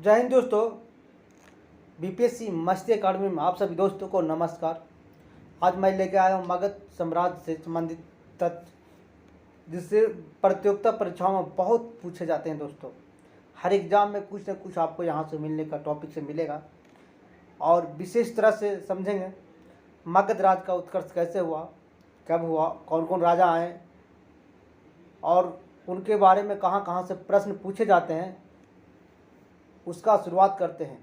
जय हिंद दोस्तों। बीपीएससी मस्ती अकाडमी में आप सभी दोस्तों को नमस्कार। आज मैं लेके आया हूँ मगध साम्राज्य से संबंधित तथ्य, जिससे प्रतियोगिता परीक्षाओं में बहुत पूछे जाते हैं दोस्तों। हर एग्जाम में कुछ न कुछ आपको यहाँ से मिलने का टॉपिक से मिलेगा और विशेष तरह से समझेंगे मगध राज का उत्कर्ष कैसे हुआ, कब हुआ, कौन कौन राजा आए और उनके बारे में कहाँ कहाँ से प्रश्न पूछे जाते हैं, उसका शुरुआत करते हैं।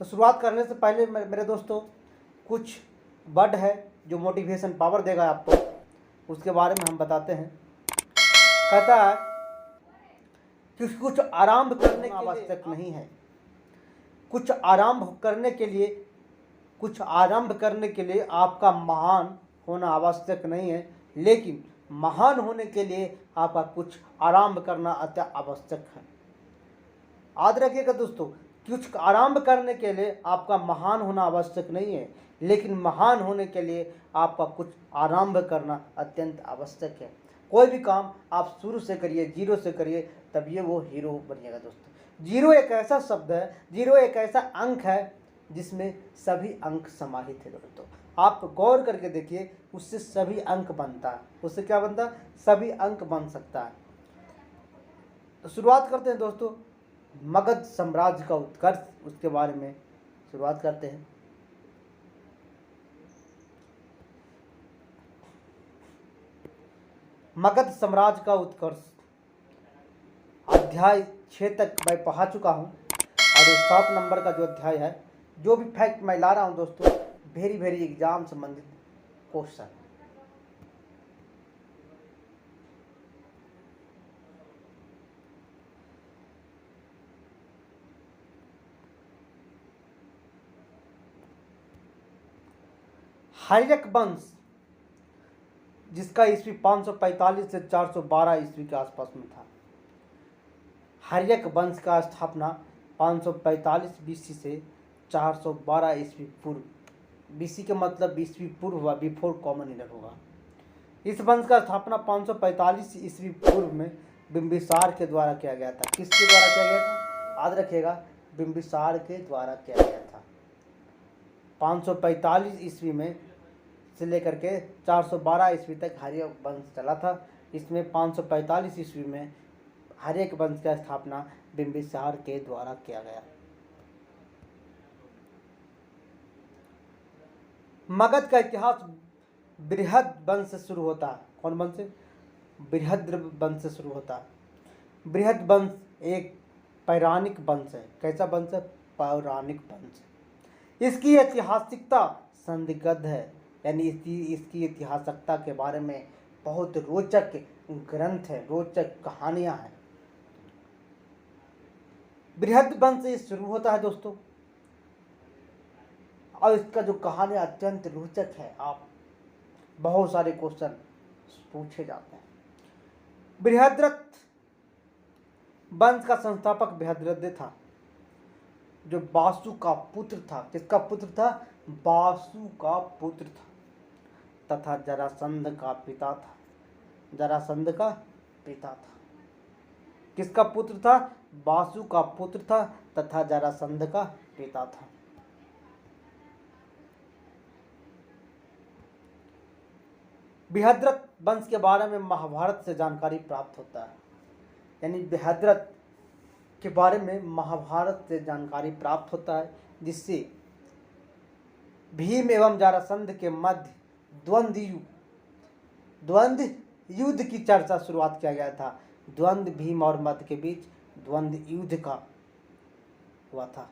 तो शुरुआत करने से पहले मेरे दोस्तों कुछ वर्ड है जो मोटिवेशन पावर देगा आपको, उसके बारे में हम बताते हैं। कहता है कि कुछ आरंभ करने की आवश्यक नहीं है। कुछ आरंभ करने के लिए आपका महान होना आवश्यक नहीं है, लेकिन महान होने के लिए आपका कुछ आरंभ करना अति आवश्यक है। याद रखिएगा दोस्तों, कुछ आरंभ करने के लिए आपका महान होना आवश्यक नहीं है, लेकिन महान होने के लिए आपका कुछ आरंभ करना अत्यंत आवश्यक है। कोई भी काम आप शुरू से करिए, जीरो से करिए, तब ये वो हीरो बनिएगा दोस्तों। जीरो एक ऐसा शब्द है, जीरो एक ऐसा अंक है जिसमें सभी अंक समाहित है दोस्तों। आप गौर करके देखिए, उससे सभी अंक बनता है। उससे क्या बनता है? सभी अंक बन सकता है। तो शुरुआत करते हैं दोस्तों मगध साम्राज्य का उत्कर्ष, उसके बारे में शुरुआत करते हैं। मगध साम्राज्य का उत्कर्ष अध्याय 6 तक मैं पढ़ा चुका हूं और 7 नंबर का जो अध्याय है, जो भी फैक्ट मैं ला रहा हूं दोस्तों, वेरी एग्जाम संबंधित क्वेश्चन। हर्यक वंश, जिसका ईस्वी 545 से 412 ईस्वी के आसपास में था। हर्यक वंश का स्थापना 545 बीसी से 412 ईस्वी पूर्व, बीसी के मतलब ईस्वी पूर्व हुआ, बिफोर कॉमन ईयर होगा। इस वंश का स्थापना 545 ईस्वी पूर्व में बिंबिसार के द्वारा किया गया था। किसके द्वारा किया गया था? याद रखिएगा, बिंबिसार के द्वारा किया गया था। 545 ईस्वी में से लेकर के 412 ईस्वी तक हर्यक वंश चला था। इसमें 545 ईस्वी में हर्यक वंश का स्थापना बिंबिसार के द्वारा किया गया। मगध का इतिहास बृहद वंश से शुरू होता है। कौन वंश से? बृहद वंश से शुरू होता है। बृहद वंश एक पौराणिक वंश है। कैसा वंश है? पौराणिक वंश। इसकी ऐतिहासिकता संदिग्ध है, यानी इसकी ऐतिहासिकता के बारे में बहुत रोचक ग्रंथ है, रोचक कहानियां हैं। बृहद वंश से शुरू होता है दोस्तों, और इसका जो कहानी अत्यंत रोचक है। आप बहुत सारे क्वेश्चन पूछे जाते हैं। बृहद्रथ वंश का संस्थापक बृहद्रथ था, जो बासु का पुत्र था। किसका पुत्र था? बासु का पुत्र था तथा जरासंध का पिता था। जरासंध का पिता था। किसका पुत्र था? बासु का पुत्र था तथा जरासंध का पिता था। बृहद्रथ वंश के बारे में महाभारत से जानकारी प्राप्त होता है, यानी बृहद्रथ के बारे में महाभारत से जानकारी प्राप्त होता है, जिससे भीम एवं जरासंध के मध्य द्वंद्व युद्ध की चर्चा शुरुआत किया गया था। द्वंद्व भीम और मध्य के बीच द्वंद्व युद्ध का हुआ था।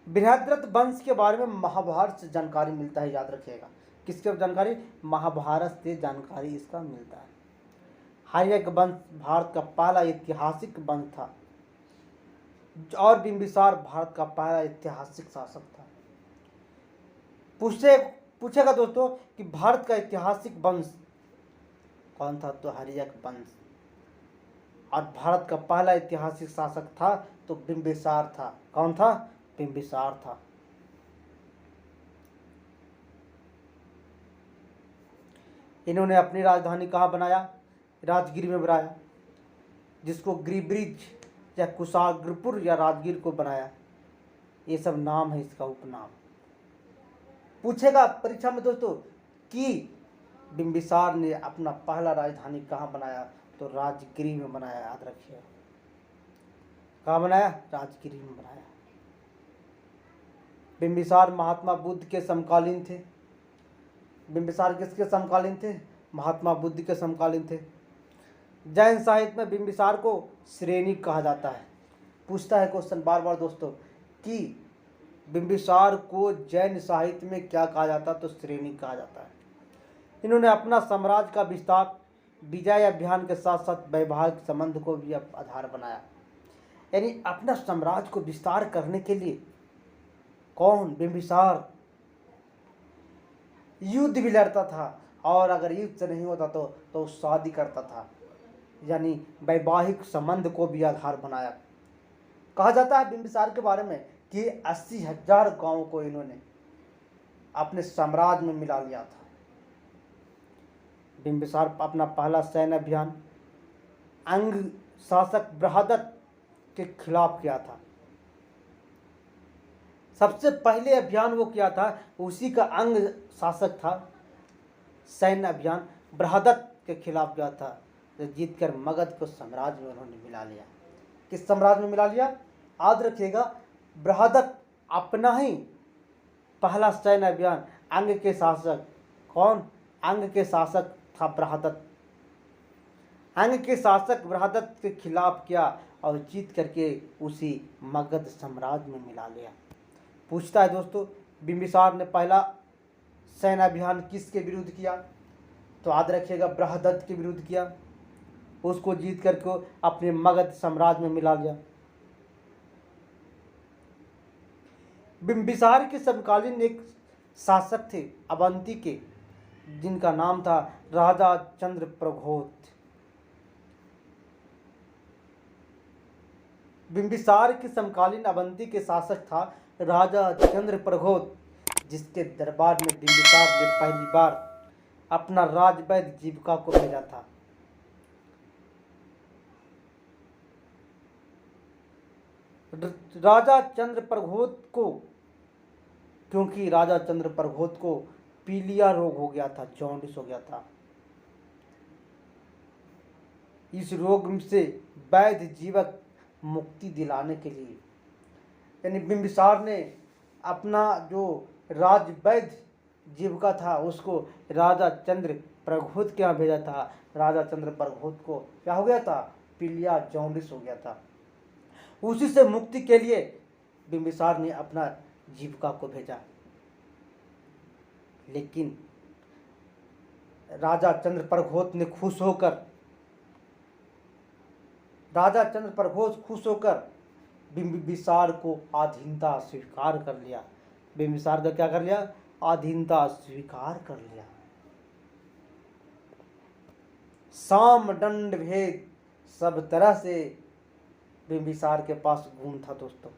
बृहद्रथ वंश के बारे में महाभारत से जानकारी मिलता है, याद रखिएगा। किसके जानकारी? महाभारत से जानकारी इसका मिलता है। हर्यक वंश भारत का पहला ऐतिहासिक वंश था और बिंबिसार भारत का पहला ऐतिहासिक शासक था। पूछेगा दोस्तों कि भारत का ऐतिहासिक वंश कौन था? तो हर्यक वंश। और भारत का पहला ऐतिहासिक शासक था तो बिंबिसार था। कौन था? बिंबिसार था। इन्होंने अपनी राजधानी कहाँ बनाया? राजगिर में बनाया, जिसको गिरिब्रिज या कुशाग्रपुर या राजगीर को बनाया। ये सब नाम है इसका उपनाम। पूछेगा परीक्षा में दोस्तों कि बिंबिसार ने अपना पहला राजधानी कहाँ बनाया, तो राजगिरी में बनाया। याद रखिए, कहाँ बनाया? राजगिरी में बनाया। बिंबिसार महात्मा बुद्ध के समकालीन थे। बिंबिसार किसके समकालीन थे? महात्मा बुद्ध के समकालीन थे। जैन साहित्य में बिंबिसार को श्रेणिक कहा जाता है। पूछता है क्वेश्चन बार बार दोस्तों कि बिंबिसार को जैन साहित्य में क्या कहा जाता है, तो श्रेणिक कहा जाता है। इन्होंने अपना साम्राज्य का विस्तार विजय अभियान के साथ साथ वैवाहिक संबंध को भी आधार बनाया। यानी अपना साम्राज्य को विस्तार करने के लिए कौन? बिंबिसार युद्ध भी लड़ता था, और अगर युद्ध से नहीं होता तो शादी करता था, यानी वैवाहिक संबंध को भी आधार बनाया। कहा जाता है बिंबिसार के बारे में कि 80,000 गांवों को इन्होंने अपने साम्राज्य में मिला लिया था। बिंबिसार अपना पहला सैन्य अभियान अंग शासक बृहदत्त के खिलाफ किया था। सबसे पहले अभियान वो किया था, उसी का अंग शासक था। सैन्य अभियान बृहदत्त के खिलाफ किया था, जो जीतकर मगध को साम्राज्य में उन्होंने मिला लिया। किस साम्राज्य में मिला लिया? याद रखिएगा, बृहदत्त अपना ही पहला सैन्य अभियान अंग के शासक, कौन? अंग के शासक था बृहदत्त। अंग के शासक बृहदत्त के खिलाफ किया और जीत करके उसी मगध साम्राज्य में मिला लिया। पूछता है दोस्तों बिंबिसार ने पहला सैन्य अभियान किसके विरुद्ध किया, तो याद रखिएगा बृहदत्त के विरुद्ध किया। उसको जीत करके अपने मगध साम्राज्य में मिला लिया। बिंबिसार के समकालीन एक शासक थे अवंती के, जिनका नाम था राजा चंद्रप्रघोत। बिंबिसार के समकालीन अवंती के शासक था राजा चंद्रप्रघोत, जिसके दरबार में बिंबिसार ने पहली बार अपना राजवैद्य जीविका को भेजा था। राजा चंद्रप्रघोत को, क्योंकि राजा चंद्रप्रघोत को पीलिया रोग हो गया था, जॉन्डिस हो गया था। इस रोग से वैद्य जीवक मुक्ति दिलाने के लिए, यानी बिंबिसार ने अपना जो राजवैद्य जीविका था उसको राजा चंद्रप्रघोत के यहाँ भेजा था। राजा चंद्रप्रघोत को क्या हो गया था? पीलिया, जॉन्डिस हो गया था। उसी से मुक्ति के लिए बिंबिसार ने अपना जीविका को भेजा। लेकिन राजा चंद्रप्रघोत खुश होकर बिंबिसार को अधीनता स्वीकार कर लिया। बिंबिसार का क्या कर लिया? अधीनता स्वीकार कर लिया। साम दंड भेद सब तरह से बिंबिसार के पास गुण था दोस्तों।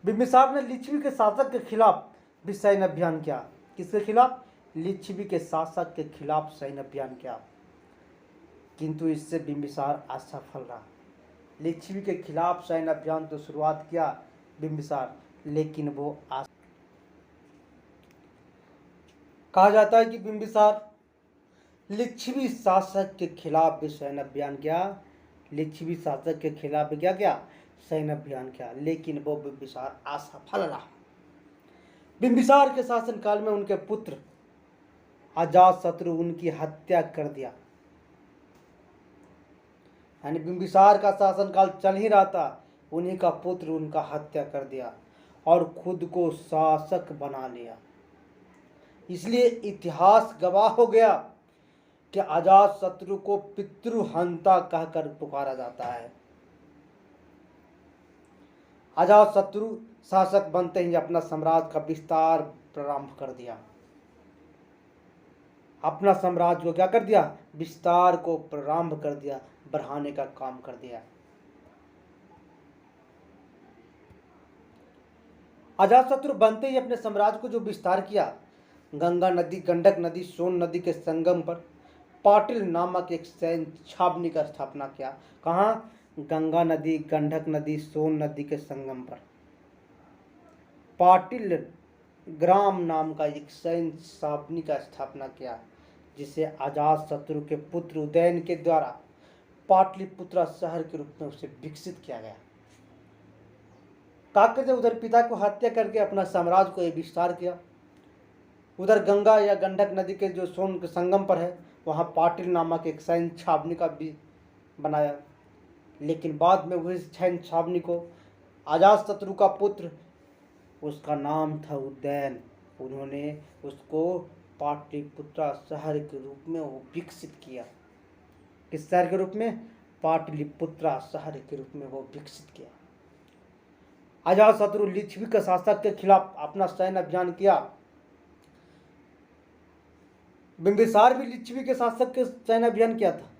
बिंबिसार ने लिच्छवी के शासक के खिलाफ भी सैन्य अभियान किया। किसके खिलाफ? लिच्छवी के शासक के खिलाफ सैन्य अभियान किया, किंतु इससे बिंबिसार असफल रहा। लिच्छवी के खिलाफ सैन्य अभियान तो शुरुआत किया बिंबिसार, लेकिन वो कहा जाता है कि बिंबिसार लिच्छवी शासक के खिलाफ भी सैन्य अभियान किया। लिच्छवी शासक के खिलाफ भी क्या किया? सैन्य अभियान किया, लेकिन वो बिंबिसार असफल रहा। बिंबिसार के शासनकाल में उनके पुत्र अजातशत्रु उनकी हत्या कर दिया। यानी बिंबिसार का शासनकाल चल ही रहा था, उन्हीं का पुत्र उनका हत्या कर दिया और खुद को शासक बना लिया। इसलिए इतिहास गवाह हो गया कि अजातशत्रु को पितृहंता कहकर पुकारा जाता है। अजातशत्रु शासक बनते ही अपना साम्राज्य का विस्तार प्रारंभ कर दिया। अपना साम्राज्य को क्या कर दिया? विस्तार को प्रारंभ कर दिया, बढ़ाने का काम कर दिया। अजातशत्रु बनते ही अपने साम्राज्य को जो विस्तार किया, गंगा नदी, गंडक नदी, सोन नदी के संगम पर पाटिल नामक एक सैन्य छावनी का स्थापना किया। कहाँ? गंगा नदी, गंडक नदी, सोन नदी के संगम पर पाटिल ग्राम नाम का एक सैन्य छावनी का स्थापना किया, जिसे अजात शत्रु के पुत्र उदयन के द्वारा पाटलिपुत्रा शहर के रूप में उसे विकसित किया गया। काकज ने उधर पिता को हत्या करके अपना साम्राज्य को विस्तार किया। उधर गंगा या गंडक नदी के जो सोन के संगम पर है, वहाँ पाटिल नामक एक सैन्य छावनी का भी बनाया। लेकिन बाद में वही सैन्य छावनी को अजातशत्रु का पुत्र, उसका नाम था उदयन, उन्होंने उसको पाटलिपुत्रा शहर के रूप में वो विकसित किया। किस शहर के रूप में? पाटलिपुत्रा शहर के रूप में वो विकसित किया। अजातशत्रु लिच्छवी के शासक के खिलाफ अपना सैन्य अभियान किया। बिंबिसार भी लिच्छवी के शासक के सैन्य अभियान किया था,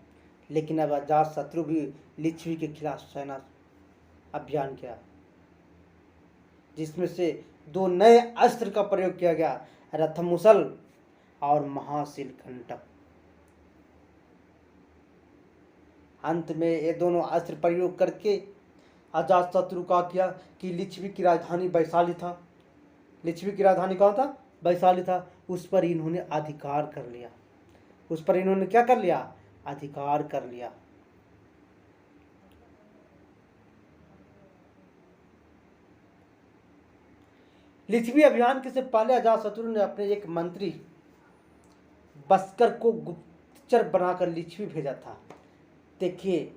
लेकिन अब अजातशत्रु भी लिच्छवी के खिलाफ सैन्य अभियान किया, जिसमें से दो नए अस्त्र का प्रयोग किया गया, रथमुसल और महाशिलकंटक। अंत में ये दोनों अस्त्र प्रयोग करके अजातशत्रु का किया कि लिच्छवी की राजधानी वैशाली था। लिच्छवी की राजधानी कहाँ था? वैशाली था। उस पर इन्होंने अधिकार कर लिया। उस पर इन्होंने क्या कर लिया? अधिकार कर लिया। लिच्छवी अभियान के से पहले अजातशत्रु ने अपने एक मंत्री बस्कर को गुप्तचर बनाकर लिच्छवी भेजा था। देखिए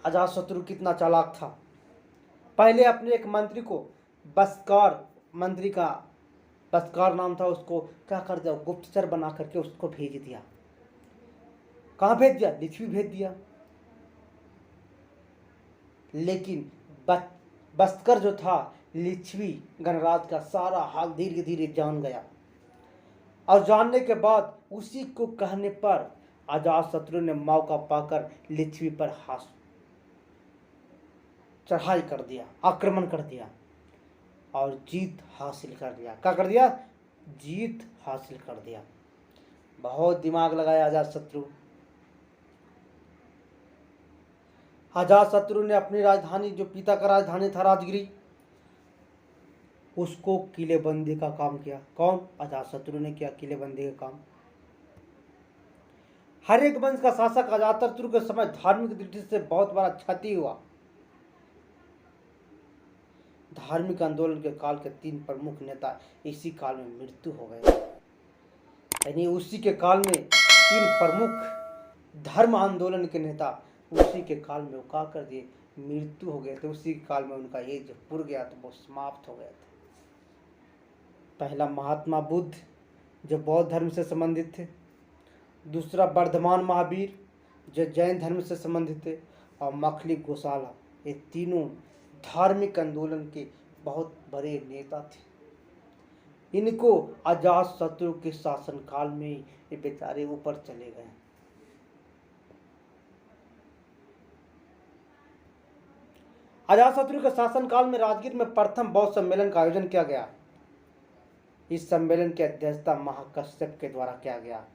अजातशत्रु कितना चालाक था। पहले अपने एक मंत्री को, बस्कार मंत्री का बस्कार नाम था, उसको क्या कर दिया? गुप्तचर बना करके उसको भेज दिया। कहाँ भेज दिया? लिच्छवी भेज दिया। लेकिन बस्कर जो था, लिच्छवी गणराज का सारा हाल धीरे धीरे जान गया, और जानने के बाद उसी को कहने पर अजातशत्रु ने मौका पाकर लिच्छवी पर चढ़ाई कर दिया, आक्रमण कर दिया और जीत हासिल कर लिया। क्या कर दिया? जीत हासिल कर दिया। बहुत दिमाग लगाया अजातशत्रु। अजातशत्रु ने अपनी राजधानी, जो पिता का राजधानी था राजगिरी, उसको किलेबंदी का काम किया। कौन? अजातशत्रु ने किया किलेबंदी का काम। हर एक वंश का शासक अजातशत्रु के समय धार्मिक दृष्टि से बहुत बड़ा क्षति हुआ। धार्मिक आंदोलन के काल के 3 प्रमुख नेता इसी काल में मृत्यु हो गए। यानी उसी के काल में 3 प्रमुख धर्म आंदोलन के नेता उसी के काल में वो क्या कर दिए? मृत्यु हो गए थे। उसी काल में उनका एज पूरा गया तो वो समाप्त हो गए थे। पहला महात्मा बुद्ध, जो बौद्ध धर्म से संबंधित थे। दूसरा वर्धमान महावीर, जो जैन धर्म से संबंधित थे। और मखली गोशाला, ये तीनों धार्मिक आंदोलन के बहुत बड़े नेता थे। इनको अजातशत्रु के शासनकाल में ये बेचारे ऊपर चले गए। अजातशत्रु के शासनकाल में राजगीर में प्रथम बौद्ध सम्मेलन का आयोजन किया गया। इस सम्मेलन की अध्यक्षता महाकश्यप के द्वारा किया गया।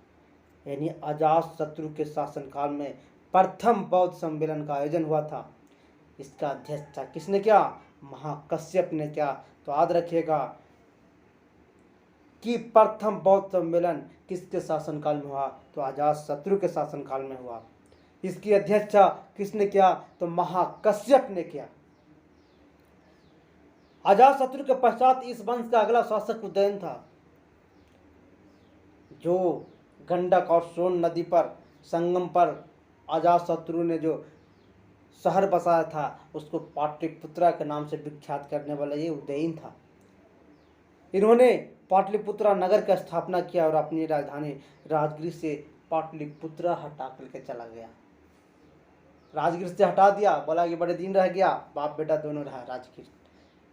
यानी अजातशत्रु के शासनकाल में प्रथम बौद्ध सम्मेलन का आयोजन हुआ था। इसका अध्यक्षता किसने किया? महाकश्यप ने किया। तो याद रखिएगा कि प्रथम बौद्ध सम्मेलन किसके शासनकाल में हुआ? तो अजातशत्रु के शासनकाल में हुआ। इसकी अध्यक्षता किसने किया? तो महाकश्यप ने किया। अजातशत्रु के पश्चात इस वंश का अगला शासक उदयन था, जो गंडक और सोन नदी पर संगम पर अजातशत्रु ने जो शहर बसाया था, उसको पाटलिपुत्रा के नाम से विख्यात करने वाला ये उदयन था। इन्होंने पाटलिपुत्रा नगर का स्थापना किया और अपनी राजधानी राजगिर से पाटलिपुत्रा हटा करके चला गया। राजगिर से हटा दिया, बोला कि बड़े दिन रह गया, बाप बेटा दोनों रहा राजगिर,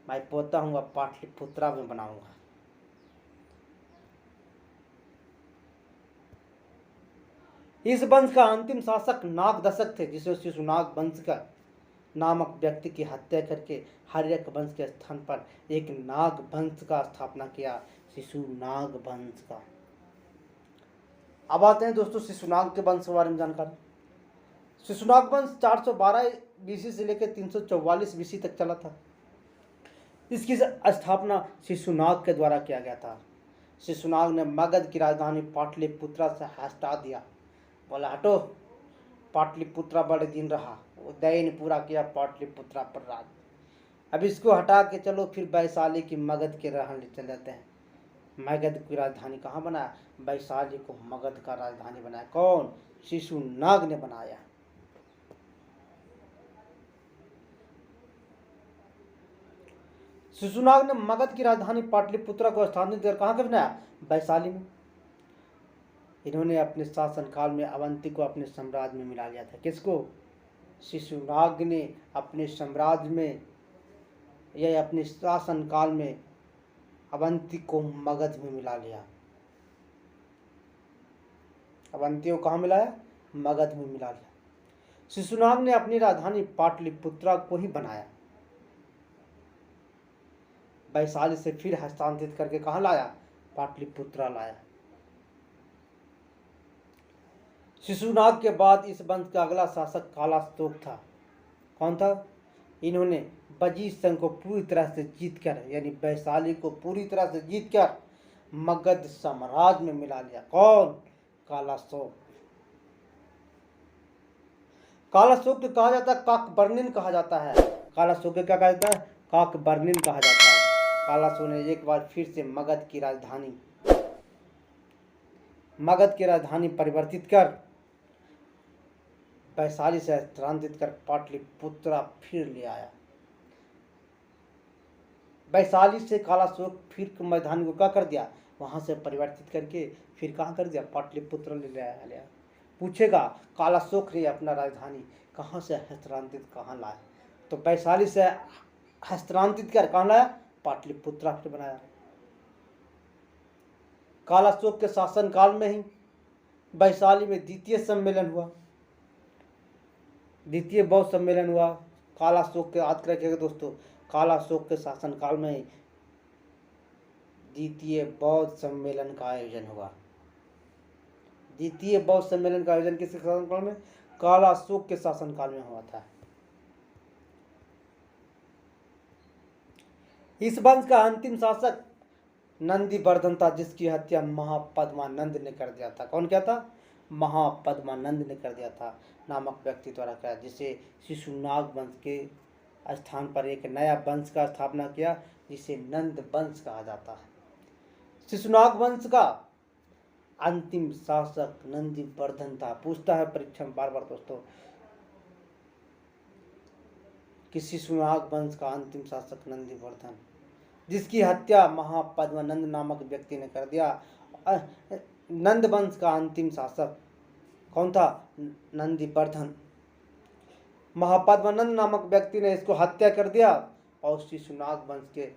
मैं पोता हूँ, अब पाटलिपुत्रा में बनाऊंगा। इस वंश का अंतिम शासक नागदशक थे, जिसे शिशुनाग वंश का नामक व्यक्ति की हत्या करके हर्यक वंश के स्थान पर एक नाग वंश का स्थापना किया। शिशुनाग वंश का। अब आते हैं दोस्तों शिशुनाग के वंश के बारे में जानकारी। शिशुनाग वंश 412 बीसी से लेकर 344 बीसी तक चला था। इसकी स्थापना शिशुनाग के द्वारा किया गया था। शिशुनाग ने मगध की राजधानी पाटलिपुत्रा से हटा दिया, बोला हटो, पाटलिपुत्रा बड़े दिन रहा, उदय ने पूरा किया पाटलिपुत्रा पर राज। अब इसको हटा के चलो फिर वैशाली की मगध के रहने चले जाते हैं। मगध की राजधानी कहाँ बनाया? वैशाली को मगध का राजधानी बनाया। कौन? शिशुनाग ने बनाया। शिशुनाग ने मगध की राजधानी पाटलिपुत्रा को स्थानांतरित कर कहाँ के बनाया? वैशाली में। इन्होंने अपने शासनकाल में अवंती को अपने साम्राज्य में मिला लिया था। किसको? शिशुनाग ने अपने साम्राज्य में या अपने शासनकाल में अवंती को मगध में मिला लिया। अवंती को कहाँ मिलाया? मगध में मिला लिया। शिशुनाग ने अपनी राजधानी पाटलिपुत्रा को ही बनाया। वैशाली से फिर हस्तांतरित करके कहाँ लाया? पाटलिपुत्रा लाया। शिशुनाग के बाद इस वंश का अगला शासक कालाशोक था। कौन था? इन्होंने वजीर संघ को पूरी तरह से जीतकर, यानी वैशाली को पूरी तरह से जीतकर मगध साम्राज्य में मिला लिया। कौन? कालाशोक। कालाशोक को कहा जाता है काकबर्णिन कहा जाता है। कालाशोक को क्या कहा जाता है? काकबर्णिन कहा जाता है। कालाशोक ने एक बार फिर से मगध की राजधानी परिवर्तित कर वैशाली से स्थानांतरित कर पाटलिपुत्रा फिर ले आया। वैशाली से कालाशोक फिर राजधानी को क्या कर दिया? वहां से परिवर्तित करके फिर कहाँ कर दिया? पाटलिपुत्र ले आया। पूछेगा कालाशोक ने अपना राजधानी कहाँ से हस्तांतरित कहाँ लाया? तो वैशाली से हस्तांतरित कर कहाँ लाया? पाटलिपुत्रा फिर बनाया। कालाशोक के शासनकाल में ही वैशाली में द्वितीय सम्मेलन हुआ। द्वितीय बौद्ध सम्मेलन हुआ। कालाशोक के याद रखिएगा दोस्तों, कालाशोक के शासनकाल में द्वितीय बौद्ध सम्मेलन का आयोजन हुआ। द्वितीय बौद्ध सम्मेलन का आयोजन किसके शासनकाल में? कालाशोक के शासनकाल में हुआ था। इस वंश का अंतिम शासक नंदीवर्धन था, जिसकी हत्या महापद्मानंद ने कर दिया था। कौन क्या था? महापद्मानंद ने कर दिया था नामक व्यक्ति द्वारा किया, जिसे शिशुनाग वंश के स्थान पर एक नया वंश का स्थापना किया, जिसे नंद वंश कहा जाता है। शिशुनाग वंश का अंतिम शासक नंदीवर्धन था। पूछता है परीक्षा में बार बार दोस्तों कि शिशुनाग वंश का अंतिम शासक नंदीवर्धन, जिसकी हत्या महापद्मानंद नामक व्यक्ति ने कर दिया। नंद वंश का अंतिम शासक कौन था? नंदीवर्धन। महापद्मानंद नामक व्यक्ति ने इसको हत्या कर दिया और शिशुनाग वंश के